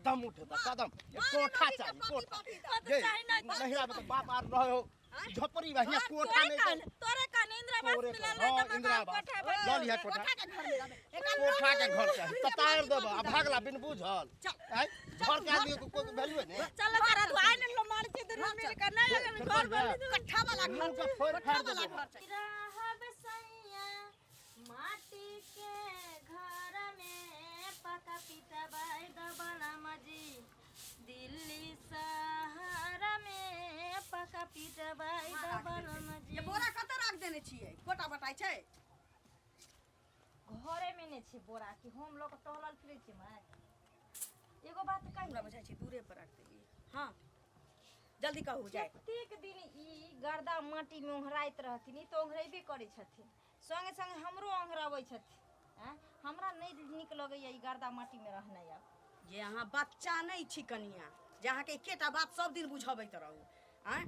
कदम उठेता कदम कोठा चाहिए कोठा नहीं आबे तो बाप आर रहे हो झोपड़ी बा हिया कोठा नहीं तोरे का इंदिरावास मिलल है इंदिरावास ल लिया कोठा कोठा के घर चाहिए ततार देब आ भागला बिन बुझल हैं घर के आदमी को कोई वैल्यू नहीं चल करा तू आइ न मार के दुनू मिल के नहीं घर कट्ठा वाला घर का फोड़ फाड़ दे रहब सैया माटी के घर में पका पीटा बाई दबला मजी दिल्ली शहर में पका पीटा बाई दबला मजी ये बोरा कत रख देने छिए कोटा बटाई छै घरे में ने छी बोरा कि हम लोग टहलल फिरै छी माय एगो बात कहि हमरा बुझाइ छै दूरे पर रख देली हां जल्दी कहू जाय प्रत्येक दिन ई गर्दा माटी में ओंघराइत रहथिन ई तो ओंघरेबे करै छथिन संगे संगे हमरो ओंघराबै छथिन हैं हमरा नहीं नीक लगैया ई गर्दा माटी में रहना या जे अहाँ बच्चा नहीं छी कनिया जे अहाँ के एकेटा बात सब दिन बुझाबैत रहू हैं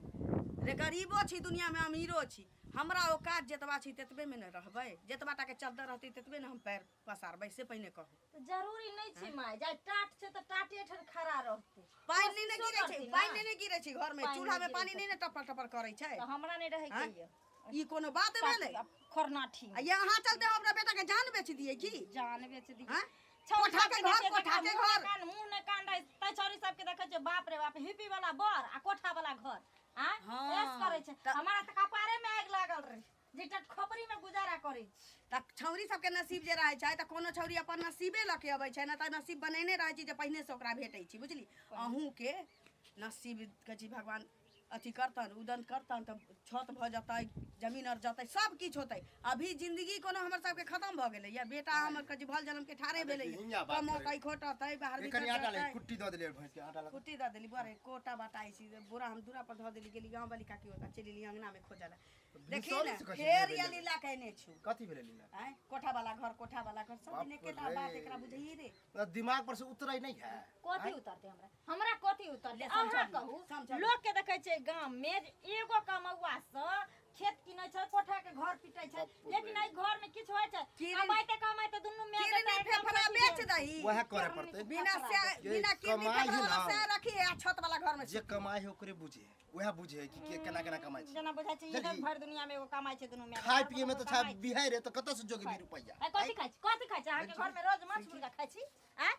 रे गरीबो छी दुनिया में अमीरो छी हमरा औकात जतबा छी ततबे में न रहबै जतबा टा के चलते रहती ततबे न हम पैर पसारबै से पहिने कहू तो जरूरी नहीं छी माय जाय टाट छै त टाटे ठन खड़ा रहते पानी नहीं गिरै छै पानी नहीं गिरै छै घर में चूल्हा में पानी नहीं न टपर टपर करै छै तो हमरा नहीं रहै के ई कोनो बात भेलै खरनाठी यहाँ चलते हम अपना बेटा के जान बेच दिए की जान बेच दी हैं कोठा के घर कान मुंह ने कान रहे तै छोरी सब के देखे छै बाप रे बाप हिपी वाला बर आ कोठा वाला घर हां ऐस करे छै हमरा त कपारे में आग लागल रहे जेटा खोपड़ी में गुजारा करे त छौरी सब के नसीब जे रहै छै त कोनो छौरी अपन नसीबे ल के अबै छै न त नसीब बनेने रहै छै जे पहिने से ओकरा भेटै छै बुझली अहूं के नसीब के जी भगवान अथी करतन उदन करतन त छत भ जतै जमीन और जतै सब किछ होतै अभी जिंदगी कोनो हमर सब के खत्म भ गेलै या बेटा हमर के भल जन्म के ठारे भेलै कमो कई खोटतै बाहर एकनी आटा ले कुट्टी द देले भैंस के आटा कुट्टी द देली बरे कोटा बटाई सी बोरा हम दूरा पर ध देली गेली गांव वाली काकी होता चली ली अंगना में खोजला देखी ना फेर या लीला कहने छु कथि भेले लीला हैं कोठा वाला घर सब दिन केटा बात एकरा बुझही रे दिमाग पर से उतरै नहीं है कथि उतरते हमरा कथि उतरते अहाँ कहू लोग के देखै छै गांव में एगो कमौआ से खेत किनै छै कोठा के घर पिटै छै लेकिन आई घर में किछ होय छै कमाइते दुन्नु में किरने फेफड़ा बेच दही वह करे पड़ते बिना किरनी फेफड़ा से रखी आ छत वाला घर में जे कमाई है ओकरे बुझे वह बुझे कि केना केना कमाई छै जना बुझाइ छै इधर भर दुनिया में एगो कमाई छै दुन्नु में खाय पिए में तो छा बिहाय रे तो कत से जोगी 20 रुपया कथि खाइ छै अहाँ के घर में रोज माछ मुर्गा खाइ छी हैं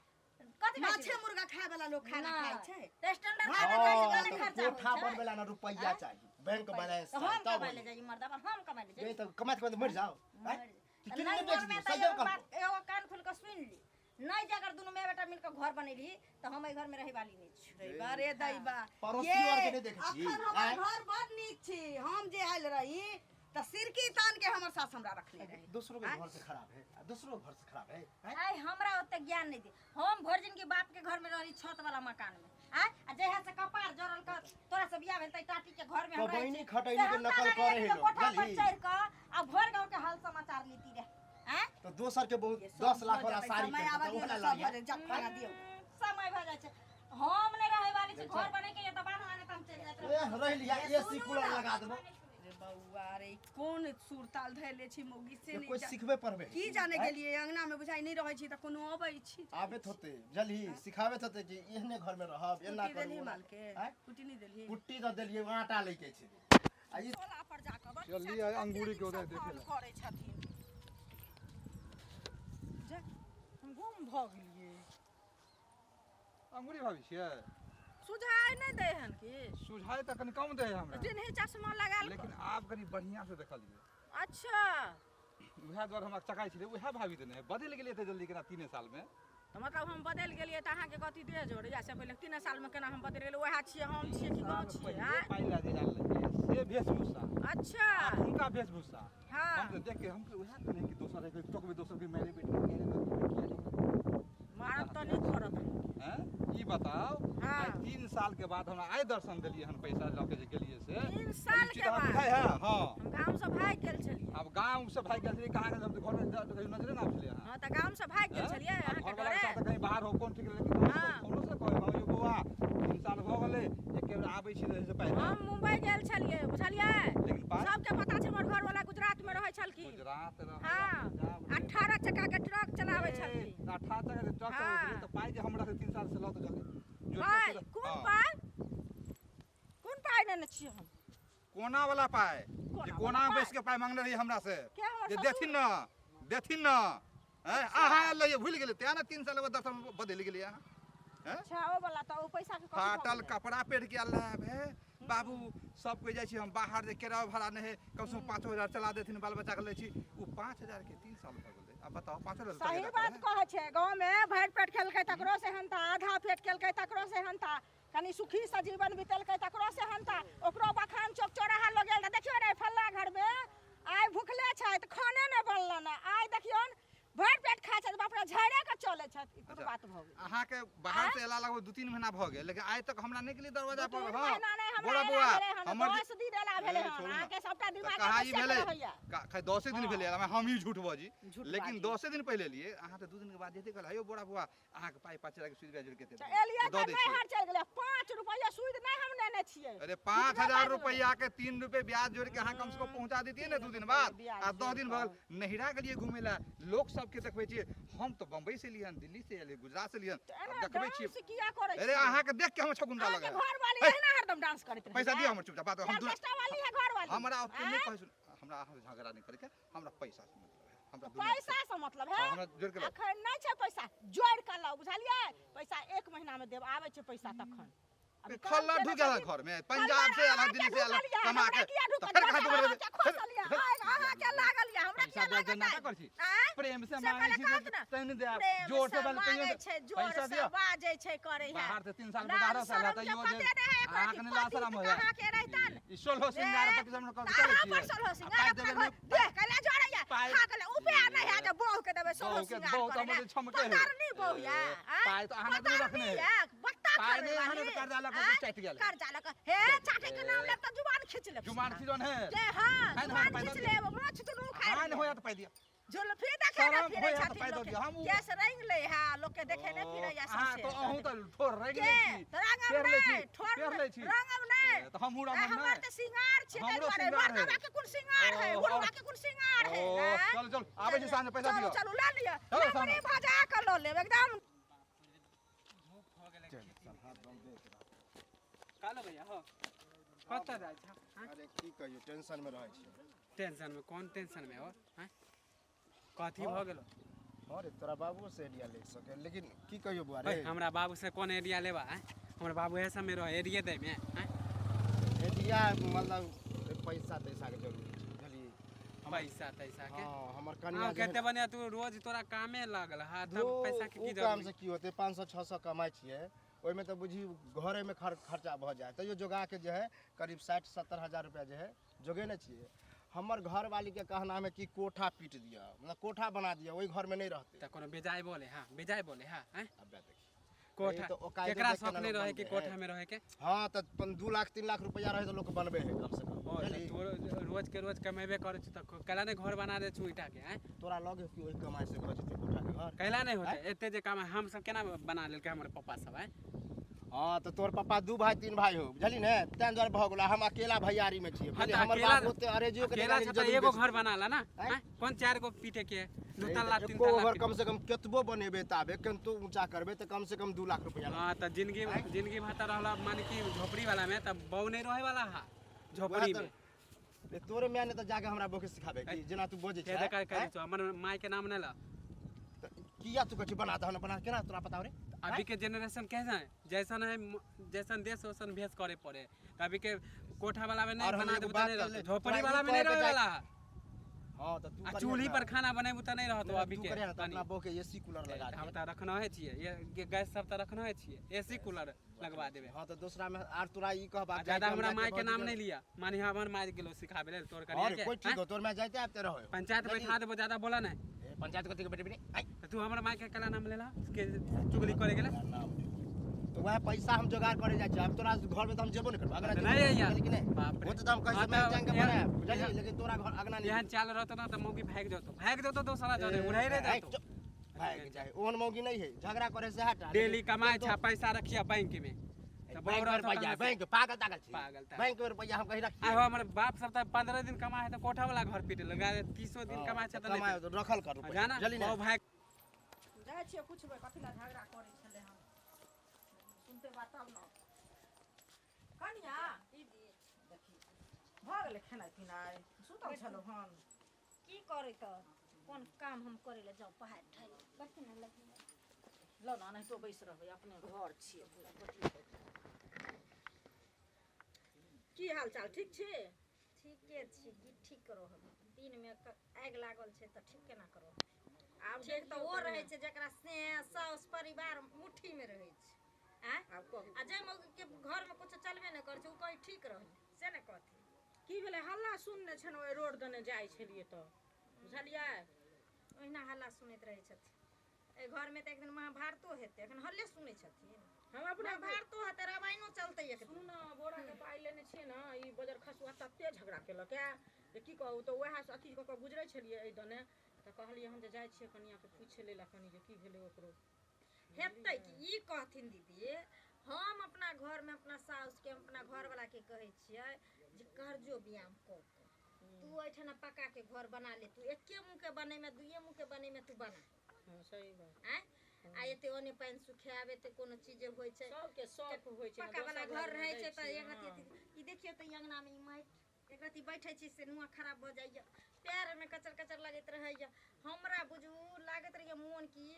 कथि माछे मुर्गा खाय वाला लोग खाना खाइ छै तो स्टैंडर्ड खाना खर्चा कोठा बनबेला ना रुपया चाहिए बैंक बैलेंस हम कमाइ ले जाई मर्दा हम कमाइ ले जाई ये तो कमात मर जाओ कितने बेच दी सजब कर एगो कान खोल के सुन ली नहीं जाकर दुनु में बेटा मिलकर घर बनेली तो हम ए घर में रहे वाली नहीं छी दैबा रे दैबा पड़ोसी और के नहीं देखे छी अखन हमर घर बड़ नीक छी हम जे आइल रही त सिरकी तान के हमर सास हमरा रखले रहे दूसरों के घर से खराब है दूसरों के घर से खराब है आई हमरा ओते ज्ञान नहीं दे हम भर्जिन के बाप के घर में रही छत वाला मकान में आ जहिया से कपार जरल कर तोरा से बियाह भेल तै टाटी के घर में हम रही बहिनी खटैनी के नकल करे है लोग कोठा पर चढ़ के आ भर गांव के हाल समाचार लेती रे हैं तो दोसर के बहुत 10 लाख वाला साड़ी समय आवा दियो सब भरे जब खाना दियो समय भ जाय छै हम नहीं रहे वाली छी घर बने के त बाहर आने त हम चल जात ए रह लिया एसी कूलर लगा देबो रे बौआ रे कोन सुरताल धैले छी मौगी से कोई सिखबे पड़बे की जाने गेलिए अंगना में बुझाई नहीं रहै छी त कोनो अबै छी आबे होते जल्दी सिखावे होते कि एहने घर में रहब एना करू माल के हैं कुटी नहीं देलिए कुट्टी द देलिए आटा लेके छै आ ई टोला पर जाकर जल्दी अंगूरी के उधर देखे ला करे छथिन जा हम गुम भ गेलिए अंगूरी भाभी छियै सुझाई नहीं दे हन की सुझाई त कनी कम दे हमरा जिन्हे चश्मा लगाल लेकिन आप कनी बढ़िया से देखलिए अच्छा उहे द्वार हमरा चकाई छले उहे भाभी देने है बदल गेलिए त जल्दी केना 3 साल में तो मतलब हम बदल गेलिए त अहाँ के कथि दे जोड़ या से पहले 3 साल में केना हम बदल गेलिए ओहा छिए हम छिए कि गांव छिए हां पाइला दे जाल से वेशभूषा अच्छा उनका वेशभूषा हां हम देख के हम उहे कने कि दोसर के टोक में दोसर के मेरे बेटे मारत तो नहीं करत हैं ई बताओ हां 3 साल के बाद हमरा आइ दर्शन देलिए हन पैसा ल के जे गेलिए से 3 साल के बाद है हां हम गांव से भाग गेल छलिए अब गांव से भाग गेल छलिए कहां के जब घर में कहीं नजरे ना छलिए हां त गांव से भाग गेल छलिए अहाँ के घर वाला घरे कहीं बाहर हो कोन ठीक लेकिन कोनो से कहे हम यो बौआ 3 साल भ गेलै एके बेर आबै छी रहे से पहले हम मुंबई गेल छलिए बुझलिए लेकिन सबके पता छै हमर घर वाला गुजरात में रहै छलखिन गुजरात हां 18 चक्का के ट्रक चलाबै छलखिन 18 चक्का के ट्रक चलाबै त पाइ जे हमरा से 3 साल से ल त चले पाय कोन पाय कोन पाय नेने छियै हम कोना वाला पाय जे कोना में बैस के पाय मांगने रही हमरा से जे देथिन न हैं अहाँ लइए भूल गेले ते ना 3 साल बाद दर्शन बदल गेलिए अहाँ हैं अच्छा ओ वाला त ओ पैसा के फाटल कपड़ा पेट के अल्लाह बे बाबू सब कोई जाय छी हम बाहर जे किराया भाड़ा नहीं कम से कम 5000 चला देथिन बाल बच्चा के ले छी उ 5000 के 3 साल भ गेलै अब बताओ 5000 सही बात कहै छै गांव में भरि पेट खेलकै तकरो से हनता आधा पेट खेलकै तकरो से हनता कनी सुखी से जीवन बितेलकै तकरो से हनता ओकरो बखान चौक चौराहा लग गेल देखियो रे फल्ला घर में आइ भूखले छै त खाने नै बनल न आइ देखियो भरि पेट खाय छै बाप रे झड़े के चले छै ई कोन बात भ गेल अहाँ के बाहर से एला लगभग 2-3 महीना भ गेल लेकिन आइ तक हमरा नहीं गेली दरवाजा पर हां बोला बुआ हमर 10 दिन एला भेले हन अहाँ के सबटा दिमाग कहाँ ई भेले खै 10 दिन भेले हम ही झूठ बाजी लेकिन 10 दिन पहले लिए अहाँ त 2 दिन के बाद जेते कहल हेयो बोरा बुआ अहाँ के पाई 5 के सुई जोड़ के देते एलिया त नहीं हर चल गेले 5 रुपया सुई नहीं हम लेने छियै अरे 5000 रुपया के 3 रुपए ब्याज जोड़ के अहाँ कम से कम पहुंचा देतिए ना 2 दिन बाद आ 10 दिन भगल नहिरा गेलिए घुमे ला लोग सब के देखबै छियै हम तो बम्बई से लियन दिल्ली से एलिए गुजरात से लियन देखबै छियै अरे अहाँ के देख के हम छगुंडा लगा घर वाली एहना हरदम डांस करैत रहे पैसा दियो हमर चुपचाप बात हम ऑर्केस्ट्रा वाली है घर वाली हमरा ओते नहीं कहै हमरा अहाँ झगड़ा नहीं करे के हमरा पैसा से मतलब है हमरा पैसा से मतलब है हमरा जोड़ के अखन नहीं छै पैसा जोड़ के लाओ बुझलिए पैसा 1 महीना में देब आबै छै पैसा तखन खल्ला ढुक गेल घर में पंजाब से आला दिल्ली से आला कमा के तो फिर कहा तुम अहाँ के लागल या हमरा पैसा दे देना कर छी प्रेम से मांगे छी तैन दे जोर से बोल कहियो पैसा दियो बाजे छै करे है बाहर से 3 साल में 12 साल त यो जे अहाँ के ला शरम हो अहाँ के रहतन ईश्वर हो सिंगार पर के हमने कह चले छी बसल हो सिंगार दे कला जोड़ैया खा के ऊपे नहीं है जे बहु के देबे सोहो सिंगार बहुत हमर छमके है नहीं बहुया पाई तो अहाँ नहीं रखने बत्ता पाई नहीं अहाँ कर्जा लगा के चट गेल कर्जा लगा हे चाटे के नाम ले त जुबान खींच ले जुबान खींचन है जे हां जुबान खींच ले माछ तो नु खाए हां होया तो पाई दिया जुल्फी देखे ना फिरे होया तो छाती पाई लोग दिया हम जैस रंग ले हां लोग के देखे ने फिरे या हां सबसे तो अहू तो ठोर रंग ले छी रंगम नहीं ठोर ले छी रंगम नहीं तो हम रंगम नहीं हमर त सिंगार छै हमरो ते सिंगार है के कुल सिंगार है हुड़वा के कुल सिंगार है चल चल आबै छी साँझ पैसा दियो चलो ला लिया हमरे भजा कर लो ले एकदम कालो भैया हो कत जाय छ अरे की कहियो टेंशन में रहै छी टेंशन में कौन टेंशन में हो हैं कथी भ गेलो अरे तोरा बाबू से एरिया ले सके लेकिन की कहियो बुआ रे हमरा बाबू से कौन एरिया लेबा हैं हमरा बाबू ऐसा में रह एरिया दे में हैं एरिया मतलब पैसा तैसा के जरूरी छै बुझली पैसा तैसा के हां हमर हां कन्या कहते बने तू रोज तोरा कामे लागल हां तब पैसा के की काम जरूरत से की होते 500-600 कमाई छिए ओइ में तो बुझी घरे में खर्चा भ जाए तैयो जोगा के जो है करीब 60-70 हजार रुपया जो है जोगे न छिए हमर घर वाली के कहना है कि कोठा पीट दिया मतलब कोठा बना दिया वही घर में नहीं रहते त कोनो बेजाय बोले हां बेजाय बोले हां हैं अब देखी कोठा तो कायदे केकरा देख के शौक ना नहीं लोग रहे कि बनते कोठा हैं। में रहे के हां तो 2 लाख 3 लाख रुपया रहे तो लोग बनबे है कम से कम और बुझली? तू रोज के रोज कमेबे करे छ त कला ने घर बना दे छु ईटा के हैं तोरा लगे कि वही कमाई से भऽ जेतै कोठा के घर कहला नहीं होते एते जे काम हम सब केना बना लेल के हमर पापा सब हैं हां तो तोर पापा 2 भाई 3 भाई हो बुझली ने तें द्वारा भ गेला हम अकेला भैयारी में छिए हाँ, बुझली तो हमर अकेला- बाप ओते अरेजियो के अकेला छ त एगो घर बनाला ना हैं? हैं? कौन 4 गो पीटे के 2 तल्ला 3 एको तल्ला घर कम से कम केतबो बनेबे ताबे किंतु ऊंचा करबे तो कम से कम 2 लाख रुपया लगतै। हां त जिंदगी भाता रहला माने कि झोपड़ी वाला में त बहु नहीं रहे वाला हा झोपड़ी में ए तोरे मियां ने तो जाके हमरा बोके सिखाबे कि जेना तू बोझे के देख कर छ हमर माय के नाम नहीं ला किया तू कथि बना दहन बना केना तोरा पता रे अभी के जनरेशन कैसा है जैसन है जैसन देश वैसन भेष करे पड़े अभी के कोठा वाला में नहीं और हम बना एगो देबे बात नहीं कर रहते ले, झोपड़ी तोरा वाला ई में नहीं कहे के रहे जाए- वाला हां तो तू आ चूल्ही पर खाना बनेबू त नहीं रहत अभी तू के करे ना तो तनी। अपना बोके एसी कूलर लगा हम दे त रखना है छिए ये गैस सब त रखना है छिए एसी कूलर लगवा देबे हां तो दूसरा में आर तोरा ई कहबा आ ज्यादा हमरा माय के नाम नहीं लिया मानी हमर माय गेलो सिखाबे ले तोर करिया अरे के कोई ठीक हो तोर में जाते आते रहो पंचायत बैठा देबो ज्यादा बोला नहीं पंचायत कथि के बेटे बेटे आई त तू हमर माय के कला नाम लेला के चुगली करे गेले तो वह पैसा हम जुगाड़ करे जाय छै अब तोरा घर में तो हम जेबो नहीं करबो अगना नहीं है यार। लेकिन बाप रे। वो तो हम कहीं हाँ, समय तो जाएंगे यार- बनाए बुझली यार- लेकिन तोरा घर अगना नहीं यहाँ चाल रहतो ना त मौगी भाग जातो दूसरा जने उड़ाई रे जातो भाग जाए ओहन मौगी नहीं है झगड़ा करे से हटा डेली कमाए छा पैसा रखिया बैंक में त बैंक बहुत रुपया बैंक पागल तागल छी पागल तागल। बैंक में रुपया हम कहीं आ रखिए हो हमर बाप सब त 15 दिन कमाए है त कोठा वाला घर पीटे लगा 30 दिन कमाए छ त कमाए नहीं तो रखल कर रुपया जाना जल्दी बहु ना भाग जाय छियै पूछबै कथि ला झगड़ा करै छलै हम सुनते बा तब न कनिया दीदी देखी भऽ गेलै खेनाइ पिनाइ सुतल छलो हन की करे त कोन काम हम करे ले जाऊ पहाड़ ठाई बैठ ना लगी लो ना नहीं तो बैस रहबै अपने घर छियै पूरा की हाल चाल ठीक छै ठीके छी की ठीक करो हम दिन में आग लागल छै त ठीक केना करो आब ठीक त ओ रहे छै जेकरा स्नेह साउस परिवार मुट्ठी में रहे छै आब कहू आ जे मौगी के घर में कुछ चलबे न करे छै उ कहीं ठीक रही से न कहती की भेलै हल्ला सुनने छन ओइ रोड दने जाइ छलिए त बुझलियै ओहिना हल्ला सुनैत रहे छथिन ए घर में त एक दिन महाभारतो हेतै एखन हल्ले सुनै छथिन हम अपने महाभारतो हेतै रामायणो चलतै एक दिन सुन बोरा के पाइ लेने छियै न ई बजर खसुआ तते झगड़ा केलक जे की कहू त वएह अथी क के गुजरै छलिए एहि दने त कहलिए हम जे जाइ छियै कनिया के पूछ लेला कनी जे की भेलै ओकरो हेतै कि ई कहथिन दीदी हम अपना घर में अपना साउस के अपना घर वाला के कहै छियै जे करजो व्यायाम कर तू एठना पका के घर बना ले तू एके मुंह के बने में दुइये मुंह के बने में तू बना हां सही बात आ एते ओने पानी सुखावे ते कोनो चीज होय छै सबके शौक होइ छै पक्का वाला घर रहे छै त एक रति ई देखियो त अंगना में ई माइट एक रति बैठे छी से नुआ खराब भ जाइया पैर में कचर कचर लगैत रहैया हमरा बुझू लागत रहिए मोन की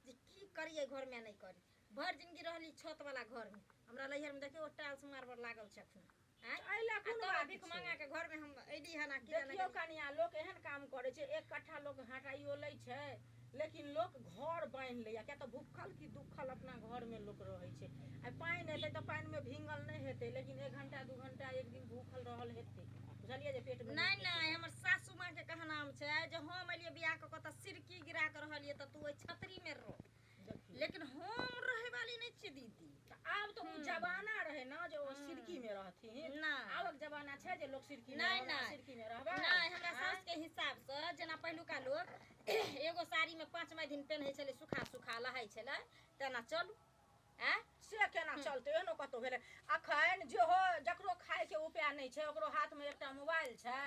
जे की करिए घर में नहीं करी भर जिंदगी रहली छत वाला घर में हमरा लहियर में देखियो टाइल्स मार्बल लागल छै अखन आइला कोनो भीख मांगा के घर में हम एली है ना की देखियो कनिया लोग एहन काम करे छै एक कट्ठा लोग हटाइयो लै छै लेकिन लोग घर बांध लैया क्या तो भूखल की दुखल अपना घर में लोग रहे छै आ पानी हेतै त पानी में भींगल नहीं हेतै लेकिन 1 घंटा 2 घंटा एक दिन भूखल रहल हेतै बुझलिए जे पेट में नहीं हमर सासू माँ के कहनाम छै जे हम एलिए बियाह क त सिरकी गिरा के रहलिए त तू ओइ छतरी में रह लेकिन हम रहे वाली नहीं छी दीदी आब तो जमाना रहे ना जो सिरकी में रहथिन ना आबक जमाना छै जे लोग सिरकी में नहीं रहबा, सिरकी में रहबा नहीं हमरा सास के हिसाब से जना पहिलुका लोग एगो साड़ी में 5 दिन पहनै छले सुखा सुखा लहाई छले तेना चलू से केना चलते एहनो कतो भेले अखन जे हो जकरो खाए के उपाय नहीं छै ओकरो हाथ में एकटा मोबाइल छै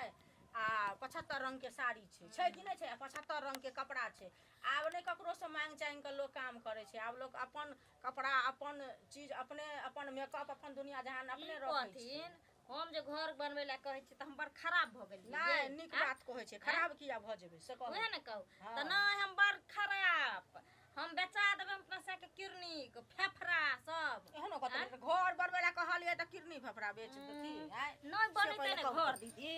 आ 75 रंग के साड़ी छै कि नहीं छै 75 रंग के कपड़ा छै आब नहीं ककरो से मांग चांग के लोग काम करे छै आब लोग अपन कपड़ा अपन चीज अपने अपन मेकअप अपन दुनिया जहान अपने रखथिन हम जे घर बनबै ला कहै छी त हम बड़ खराब भ गेलिए नहीं नीक बात कहै छै खराब किया भ जेबै से कहू ओहे न कहू त नहीं हम बड़ खराब हम बेचा देबै अपना से के किरनी फेफड़ा सब एहनो कतो घर बनबै ला कहलिए त किरनी फेफड़ा बेच देती नहीं बनते ने घर दीदी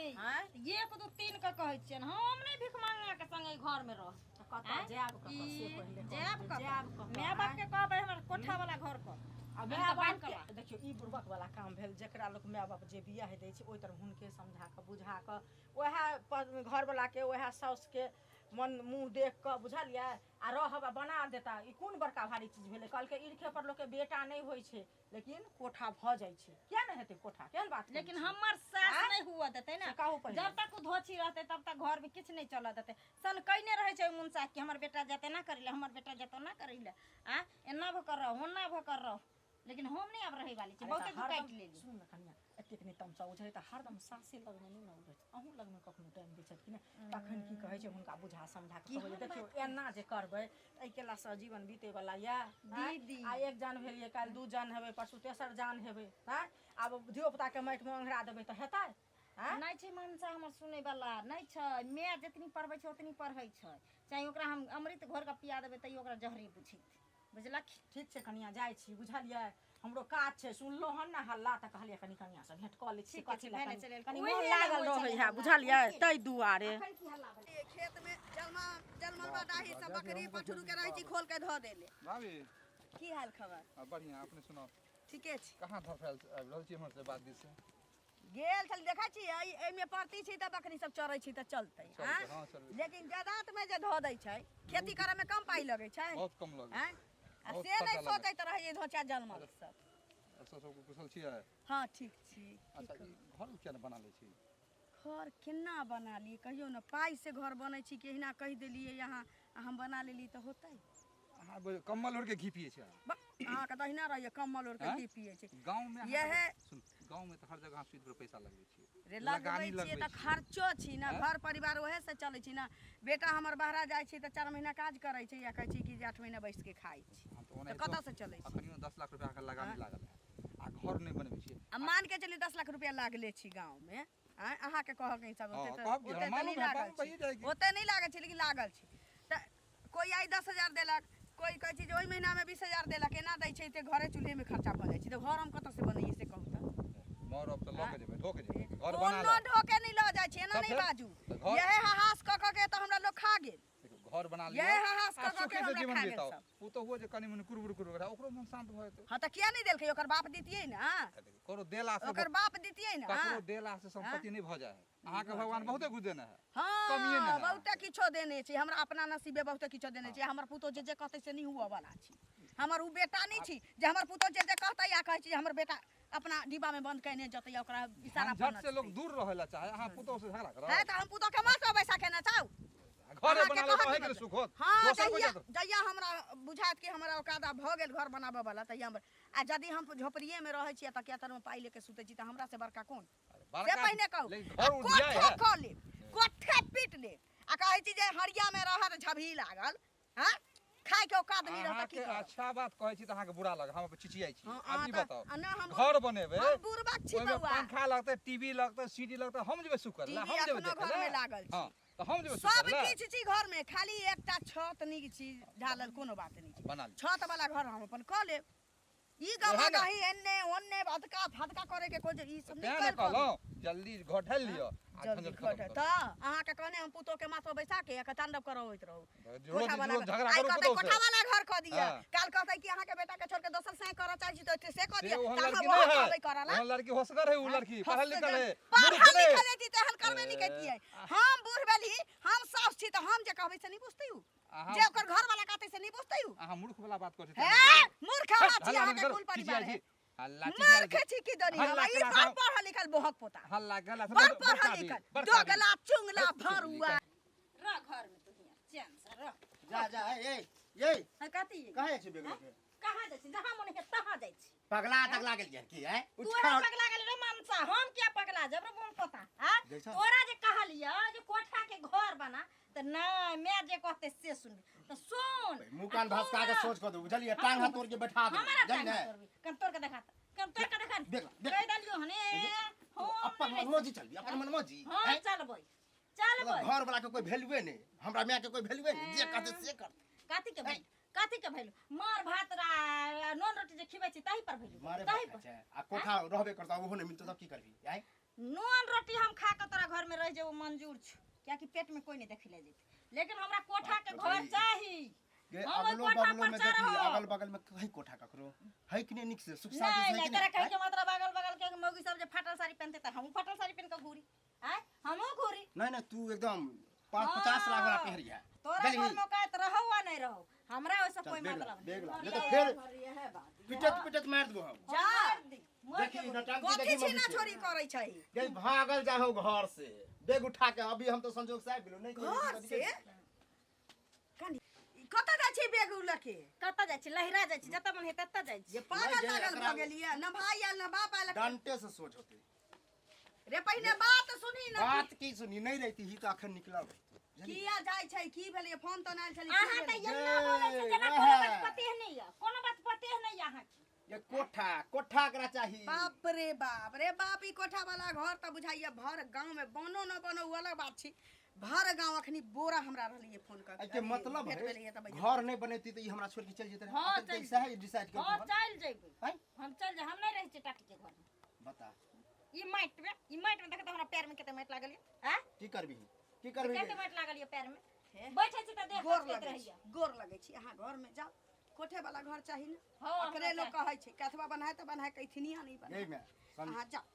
1 2 3 के कहै छियै हम नहीं भीख मांगा के संगे घर में रह कतो जाब कतो से पहिले जाब माय बाप के कहबै हमर कोठा वाला घर पर अब माय बाप के देखियो ई बुर्बक वाला काम भेल जेकरा लोग माय बाप जे बियाह दै छै ओइ तरह हुनके समझा के बुझा के ओहे घर वाला के ओहे साउस के मन मुंह देख के बुझलिए आ रहब बना देता ई कोन बड़का भारी चीज भेले कल के ईरखे पर लोग के बेटा नहीं होय छै लेकिन कोठा भ जाय छै किया नहीं हेतै कोठा केहन बात लेकिन हमर सास नहीं हुआ देतै ना जब तक धोची रहतै तब तक घर में किछ नहीं चल देतै सन कइने रहे छै मुंसा कि हमर बेटा जते ना करिले हमर बेटा जते ना करिले एना भ कर रहो होना भ कर रहो लेकिन हम नहीं अब रहे वाली छी बहुते दुकाट लेली सुन न कन्या एतेक नहीं तमसा उझै त हरदम सासे लग में नहीं न उझै अहू लग में कखनो टाइम दै छथि कि नहीं तखन की कहै छै हुनका बुझा समझा के कहबै देखियो एना जे करबै एहि केला से जीवन बीते वाला या दीदी आ एक जान भेलिए काल 2 जान हेबै परसू तेसर जान हेबै हां आब धियोपुता के माटि में अंघरा देबै त हेतै नहीं छै मनसा हमर सुनै वाला नहीं छै मैं जितनी पढ़बै छै उतनी पढ़ै छै चाहे ओकरा हम अमृत घोर के पिया देबै तैयो ओकरा जहरी बुझी बुझलक ठीक छै कनिया जाइ छी बुझलिए हमरो काज छै सुनलो हन ना हल्ला त कहलिए कनी कनिया से भेंट क लै छी कथि ला कनी मोन लागल रहै है बुझलिए तै दुआरे खेत में जलमलबा डाही सब बकरी पठुरू के रहै छी खोल के ध देले भाभी की हाल खबर बढ़िया अपने सुनाओ ठीके छै कहाँ धफैल आबि रहल छी हमर से बात दिस से गेल छल देखै छी एमे परती छी त बकरी सब चरै छी त चलतै हाँ चलबै लेकिन जादात में जे ध दै छै खेती करे में कम पाई लगै छै बहुत कम लगे हैं आ से नहीं सोचैत रहै धोचा जलमल सब सब सब कुशल छियै हाँ ठीक छी अच्छा ई घर किया न बना लै छी घर केना बना ली कहियो न पाई से घर बनै छी केहिना कहि देलिए यहाँ हम बना लेली त होतै अहाँ कम्बल ओढ़ के घी पिए छै अहाँ के दहिना रहिए कम्बल ओढ़ के घी पिए छै गांव में यह सुन गांव में त हर जगह सूद पर पैसा लगबै छी रे लगबै छी त खर्चो छी ना घर परिवार ओहे से चलै छी ना बेटा हमर बाहर जाइ छी त 4 महीना काज करै छै या कहै छी कि 8 महीना बैस के खाइ छी त कतऽ से चलै छी अखनियो 10 लाख रुपया के लगानी लागल है के चलिए 10 लाख रुपया लागले छी गांव में अहाँ के कह के सब हाँ, ओते कहब कि ओते हम तो मालूम नहीं है, लागल हम वही जाएगी। छी ओते नहीं लागल छी लेकिन लागल छी त कोई आई 10,000 देलक कोई कहै छी जे ओई महीना में 20,000 देलक एना दै छै ते घरे चूल्हे में खर्चा भ जाइ छै त घर हम कत से बनैये से कहू त मोर अब तो लोग जेबे ढोक जेबे घर बना कोनो ले ढोके नहीं ल जाइ छी एना तब नहीं फिर? बाजू तो घर- यहे हास क के त हमरा लोग खा गेल घर बना लियो यही हास आ कऽ सुखी के से हमरा जीवन खा गेल बिताओ सब। उ तो हुआ जे कनी मनी कुरबुर रहा ओकरो मन शांत भ जेतै हाँ त किया नहीं देलकै ओकर बाप दितियै ना करो देला से ओकर बाप दितियै ना ककरो देला से संपत्ति नहीं भ जाए अहाँ के भगवान बहुते कुछ देने है हाँ कमिए ना है। बहुते किछो देने छी हमरा अपना नसीबे बहुते किछो देने छी हमर पुतो जे कहतै से नहीं हुआ वाला छी हमर उ बेटा नहीं छी जे हमर पुतो जे कहतै या कहै छी जे हमर बेटा अपना डिब्बा में बंद कयने जतै ओकरा इशारा पर झट से लोग दूर रहेला चाहे अहाँ पुतोह से झगड़ा करो है त हम पुतो के मास बैसा के ना चाउ घरे अहाँके बना लो कहत तो है बता। के सुख होत हाँ दोसर को जहिया जात जहिया हमरा बुझात कि हमरा औकादा भ गेल घर बनाबे वाला तहिया हमर आ यदि हम झोपड़िए में रहै छी त केतर में पाई लेके सुतै छी त हमरा से बड़का कोन से पहिने कहू घर उड़िया कोठा है खा ले कोठा पीट ले आ कहै छी जे हरिया में रहत झभी लागल हां खाए के औकात नहीं रहत अहाँ की के करब अच्छा बात कहै छी त अहाँ के बुरा लगे हम चिचियाई छी हाँ, आदमी अहाँ बताओ त- ना, हम- घर बनेबे हम बुरबक छी ओइमे बउआ पंखा लगतै टीवी लगतै सीडी लगतै हम जेबे सुकर ला टीवी हम जेबे अपनो देखे घर में ला लागल छी हां त हम जेबे सब सुकर ला किछ छी घर में खाली एकटा छत नीक छी ढालल कोनो बात नहीं छी बना ली छत वाला घर हम अपन क लेब ई ओहे गमा ने। गही एन्ने ओन्ने भदका फदका करे के कोई ई सब तें नहीं ने कर कहलौं जल्दी घर ढाल लियो आ जल्दी झंझट खत्म खट करो। त अहाँ के कहने हम पुतो के माथा बैसा के एक तांडव करबैत रहू रोज कोठा वाला रोज झगड़ा आई करो कहतै पुतोह कोठा से वाला घर क दिया हाँ। काल कहतै कि अहाँ के बेटा के छोड़ के दोसर से करऽ चाहि छी तो से क से दिया ओहन त लड़की हम नहीं कहबै है करला ओहन लड़की होशगर है उ लड़की पढ़ल लिखल है पढ़ल मूर्ख नहीं। लिखल है त एहन करबे नहीं करतियै हम बूढ़ भेली हम सास छी त हम जे कहबै से नहीं बुझतै उ अहाँ- जे ओकर घर वाला कहतै से नहीं बुझतै उ अहाँ मूर्ख वाला बात कहै छी हे मूर्ख हमरा छी अहाँ के कुल परिवार है हल्ला मूर्ख छी की दनी हल्ला हम ई करा सब हम- पढ़ल लिखल बोहक पोता हल्ला गला से बड़ पढ़ल लिखल दोगला चुंगला भरुआ रह घर में तू हियां चैन से रह जा ये है कथी कहाँ छै बेग लेके कहाँ जाइ छी जहाँ मन है तहाँ जाइ छी पगला तगला गेल यार की है तू है पगला गेल रे मानसा हम क्या पगला जब रे बोल पता हां जैसा। तोरा जे कहलिया जे कोठा के घर बना त नहीं मैं जे कहते से सुन त सुन मुंह कान भसका के सोच को दो बुझलिए टांग हाथ तोड़ के बैठा दे हमारा जान ने कम तोड़ के देखा कम तोड़ के देखा देख, देख। कह दलियो हने अपन मनमोजी चल अपन मनमोजी हां चल बोल चल बोल घर वाला के कोई वैल्यूए नहीं हमरा मां के कोई वैल्यूए नहीं जे कहते से कर काती के भइल मार भात नॉन रोटी जे खिबै छी ताही पर भइल मारे ताही बात पर है आ कोठा रहबे करता ओहो नहीं मिलतो तब की करबी आई नॉन रोटी हम खा के तोरा घर में रह जेबो मंजूर छ क्या कि पेट में कोई नहीं देख ले जेते लेकिन हमरा कोठा के घर चाही ये हम ओइ अगलो कोठा बगलो पर में देखी चढ़ो। अगल बगल में कहीं कोठा ककरो है कि नहीं निक से सुख शांति नहीं से नहीं है तेरा कि कहे नहीं के मतलब अगल बगल के मौगी सब जे फाटल साड़ी पहनते त हम फाटल साड़ी पहन के घूरी आय हमो घूरी नहीं तू एकदम 50 लाख वाला पहरी है तोरा घर में कहत रहो वा नहीं रहो हमरा ओसे कोई मतलब देख ला नहीं तो फिर पिटत मार देबो हम जा देखी नटांकी कथी देखी छी ना मौगी छोरी करै छै गई भागल जाहो घर से बैग उठा के अभी हम तो संजोग से आबि गेलो नहीं घर से कनी कतऽ जाइ छी बेग लके कत जाय छी लहरा जाय छी जत मन हे तत जाय छी ये पागल नहीं, पागल एकरा- भ गेलिए न भाई आयल न बाप आयल डंटे से सोच होते रे पहिने बात सुनी न बात की सुनी नहीं रहती ही तो अखन निकलल किया जाइ छै की भेलै फोन तो नहि छली अहाँ त की यन्ना बोलै छै जेना ये, कोनो है। बात पते नहीं है कोनो बात पते नहीं है अहाँ ये कोठा करा चाहिए बाप रे बाप ई कोठा वाला घर त बुझाइए भर गांव में बनो न बनो उ अलग बात छी भर गांव अखनी बोरा हमरा रहलिए फोन कर के मतलब भेट है भेलिए त भैया घर नहीं बनेती तो ये हमरा छोड़ के चल जेते हाँ, तो चल ऐसा है डिसाइड कर हां चल जेबै हैं? हम चल जे हम नहीं रह छी टाटी के घर में बता ई माइट में देखत हमरा पैर में केते माइट लागल है हैं की करबी की करबी केते माइट लागल है पैर में हे? बैठे छी त देख गोर के लगे रहिया छी गोर लगे छी अहाँ घर में जाओ कोठे वाला घर चाही न हाँ, अकरे हमरा लोग कहै छै कथवा बनाए त बनाए कैथनिया नहीं बनाए यही में अहाँ जाओ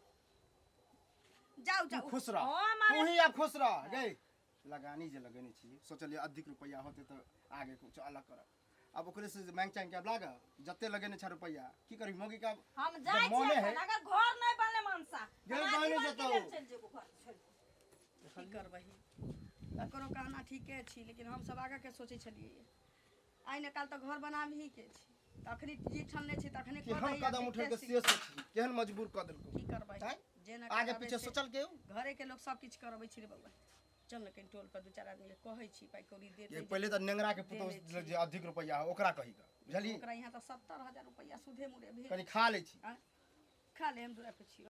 जाओ तू जाओ खुश रह हाँ, तू मारे- ही अब खुश रह गई लगानी जे लगेने छी सोचलिए अधिक रुपया होते तो आगे कुछ अलग करब अब ओकरे से मांग चांग के अब लाग जते लगेने छ रुपया की करबी मौगी का हम जब जाय छी मोने है अखन, अगर घर नहीं बनले मानसा गेल हम बने आजीवन के जेतौ। लेल चल जेबो घर छोड़ के। की करबही ककरो कहना ठीके छी लेकिन हम सब आगे के सोचै छलिए आइ न काल त घर बनाबही के छी तखनी जी ठनले छी तखनी कि हम कदम उठे के से सोची केहन मजबूर कर देलको की करबै हैं? जे न आगे करबै पीछे से सोचल के घरे के लोग सब किछ करबै छी रे बउआ चल न कहीं टोल पर दू चार आदमी के कहै छी पाइ कौड़ी दे ये दे पहले तो नेंगरा के पुतो दे दै छी। जे अधिक रुपया है ओकरा कही का बुझली ओकरा यहाँ त 70,000 रुपया सुधे मुरे भेल कनी खा ले छी खा ले हम दूरा पे छी